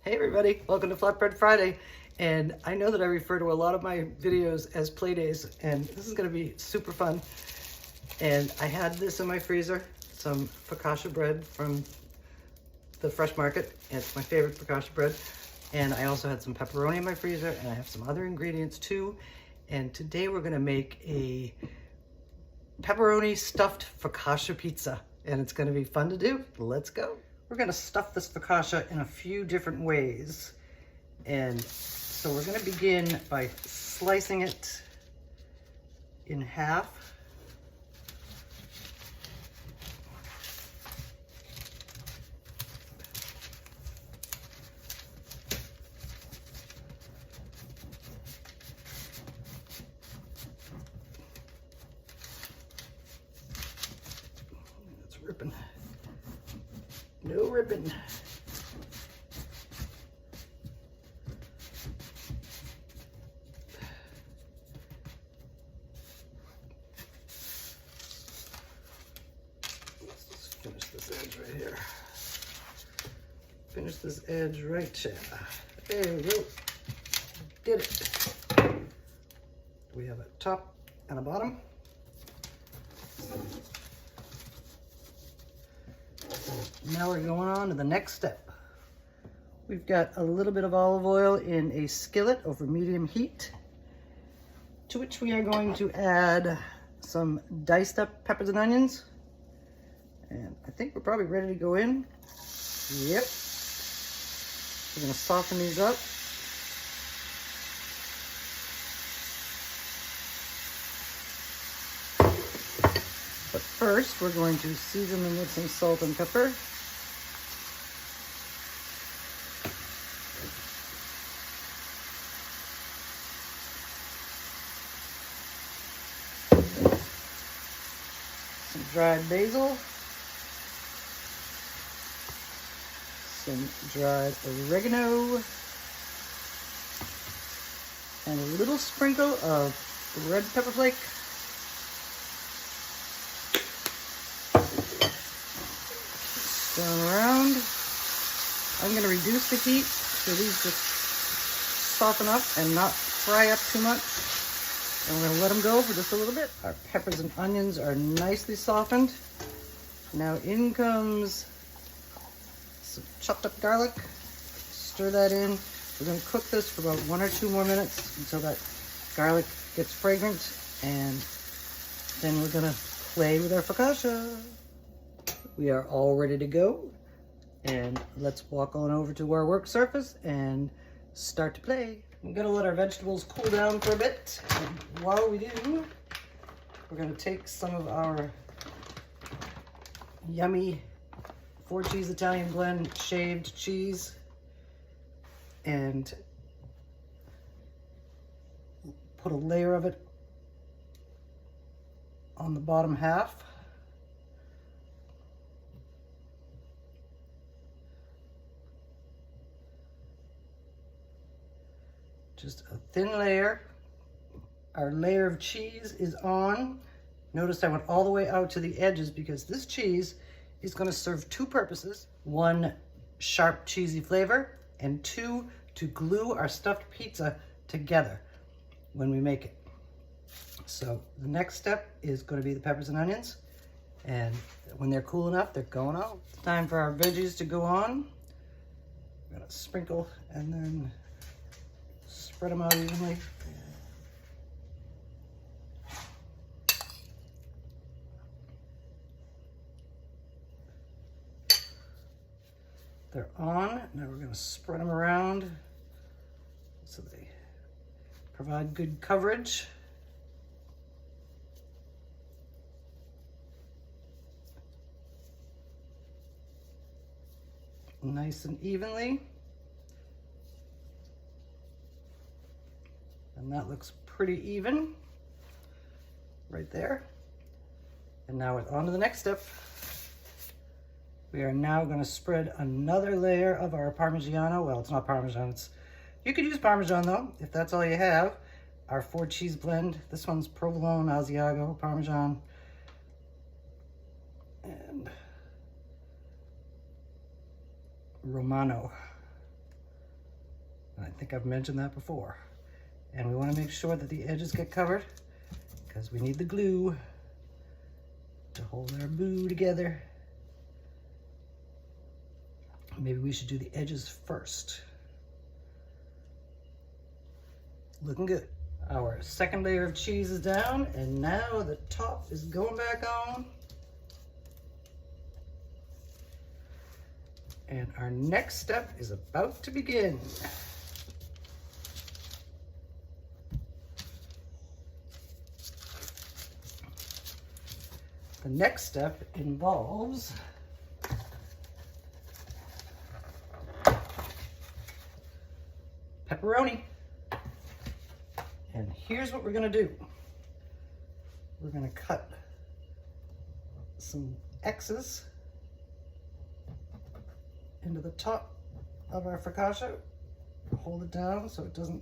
Hey everybody, welcome to Flatbread Friday. And I know that I refer to a lot of my videos as play days, and this is gonna be super fun. And I had this in my freezer, some focaccia bread from the fresh market. It's my favorite focaccia bread. And I also had some pepperoni in my freezer, and I have some other ingredients too. And today we're gonna make a pepperoni stuffed focaccia pizza, and it's gonna be fun to do. Let's go. We're gonna stuff this focaccia in a few different ways. And so we're gonna begin by slicing it in half. It's ripping. No ripping. Let's just finish this edge right here. Finish this edge right here. There we go. Did it. We have a top and a bottom. Now we're going on to the next step. We've got a little bit of olive oil in a skillet over medium heat, to which we are going to add some diced up peppers and onions. And I think we're probably ready to go in. Yep. We're gonna soften these up. But first, we're going to season them with some salt and pepper. Some dried basil. Some dried oregano. And a little sprinkle of red pepper flake. Going around. I'm going to reduce the heat so these just soften up and not fry up too much. And we're going to let them go for just a little bit. Our peppers and onions are nicely softened. Now in comes some chopped up garlic. Stir that in. We're going to cook this for about 1 or 2 more minutes until that garlic gets fragrant. And then we're going to play with our focaccia. We are all ready to go, and let's walk on over to our work surface and start to play. We're gonna let our vegetables cool down for a bit. And while we do, we're gonna take some of our yummy 4-cheese Italian blend shaved cheese and put a layer of it on the bottom half. Just a thin layer. Our layer of cheese is on. Notice I went all the way out to the edges because this cheese is going to serve 2 purposes. 1, sharp cheesy flavor, and 2, to glue our stuffed pizza together when we make it. So the next step is going to be the peppers and onions. And when they're cool enough, they're going on. It's time for our veggies to go on. We're going to sprinkle and then spread them out evenly. They're on. Now we're going to spread them around so they provide good coverage. Nice and evenly. And that looks pretty even right there. And now we're on to the next step. We are now going to spread another layer of our Parmigiano. Well, it's not Parmesan. You could use Parmesan though, if that's all you have. Our 4-cheese blend. This one's Provolone, Asiago, Parmesan. And Romano. I think I've mentioned that before. And we want to make sure that the edges get covered because we need the glue to hold our boo together. Maybe we should do the edges first. Looking good. Our second layer of cheese is down, and now the top is going back on. And our next step is about to begin. The next step involves pepperoni. And here's what we're gonna do. We're gonna cut some X's into the top of our focaccia. Hold it down so it doesn't,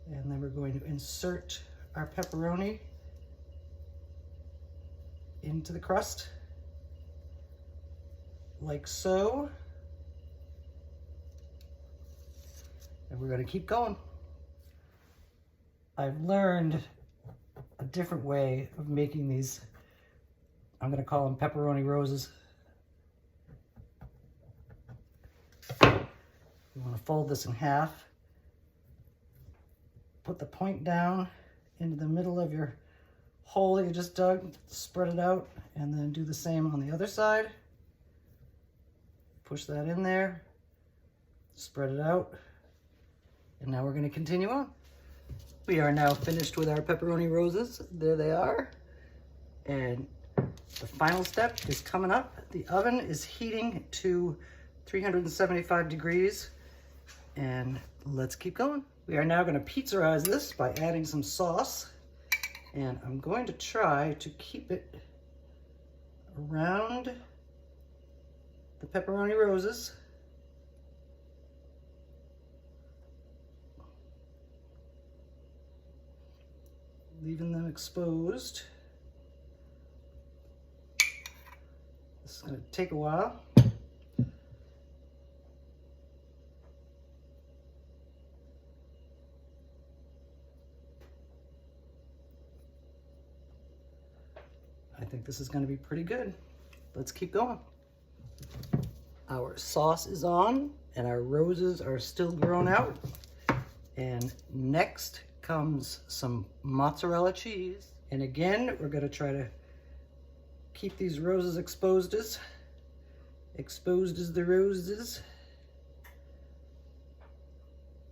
and then we're going to insert our pepperoni into the crust, like so. And we're going to keep going. I've learned a different way of making these. I'm going to call them pepperoni roses. You want to fold this in half. Put the point down into the middle of your hole that you just dug. Spread it out, and then do the same on the other side. Push that in there. Spread it out. And now we're going to continue on. We are now finished with our pepperoni roses. There they are. And the final step is coming up. The oven is heating to 375 degrees. And let's keep going. We are now going to pizzerize this by adding some sauce. And I'm going to try to keep it around the pepperoni roses. Leaving them exposed. This is going to take a while. I think this is going to be pretty good. Let's keep going. Our sauce is on and our roses are still grown out. And next comes some mozzarella cheese. And again, we're going to try to keep these roses exposed as the roses.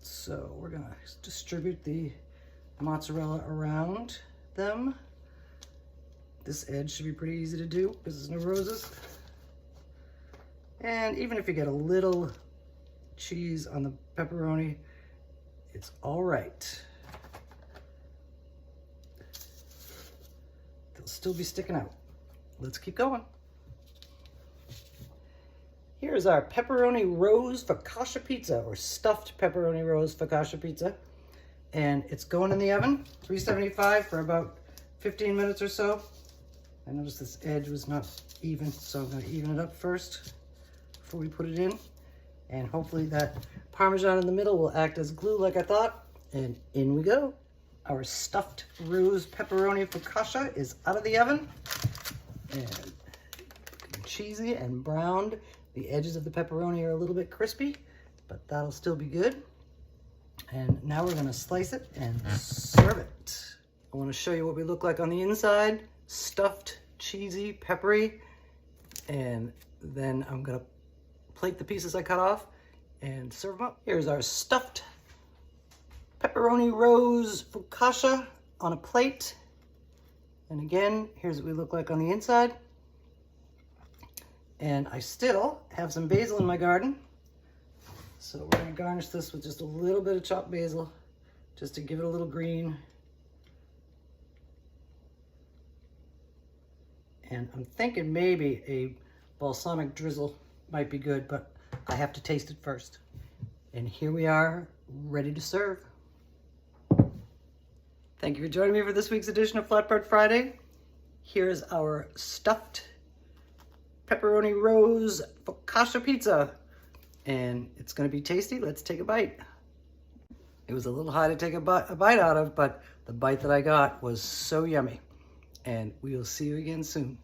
So we're going to distribute the mozzarella around them. This edge should be pretty easy to do because there's no roses. And even if you get a little cheese on the pepperoni, it's all right. They'll still be sticking out. Let's keep going. Here's our pepperoni rose focaccia pizza, or stuffed pepperoni rose focaccia pizza. And it's going in the oven, 375 for about 15 minutes or so. I noticed this edge was not even, so I'm going to even it up first before we put it in. And hopefully that Parmesan in the middle will act as glue like I thought. And in we go. Our stuffed rose pepperoni focaccia is out of the oven. And cheesy and browned. The edges of the pepperoni are a little bit crispy, but that'll still be good. And now we're going to slice it and serve it. I want to show you what we look like on the inside. Stuffed, cheesy, peppery. And then I'm going to plate the pieces I cut off and serve them up. Here's our stuffed pepperoni rose focaccia on a plate. And again, here's what we look like on the inside. And I still have some basil in my garden. So we're going to garnish this with just a little bit of chopped basil, just to give it a little green. And I'm thinking maybe a balsamic drizzle might be good, but I have to taste it first. And here we are, ready to serve. Thank you for joining me for this week's edition of Flatbread Friday. Here's our stuffed pepperoni rose focaccia pizza. and it's gonna be tasty. Let's take a bite. It was a little high to take a bite out of, but the bite that I got was so yummy. And we will see you again soon.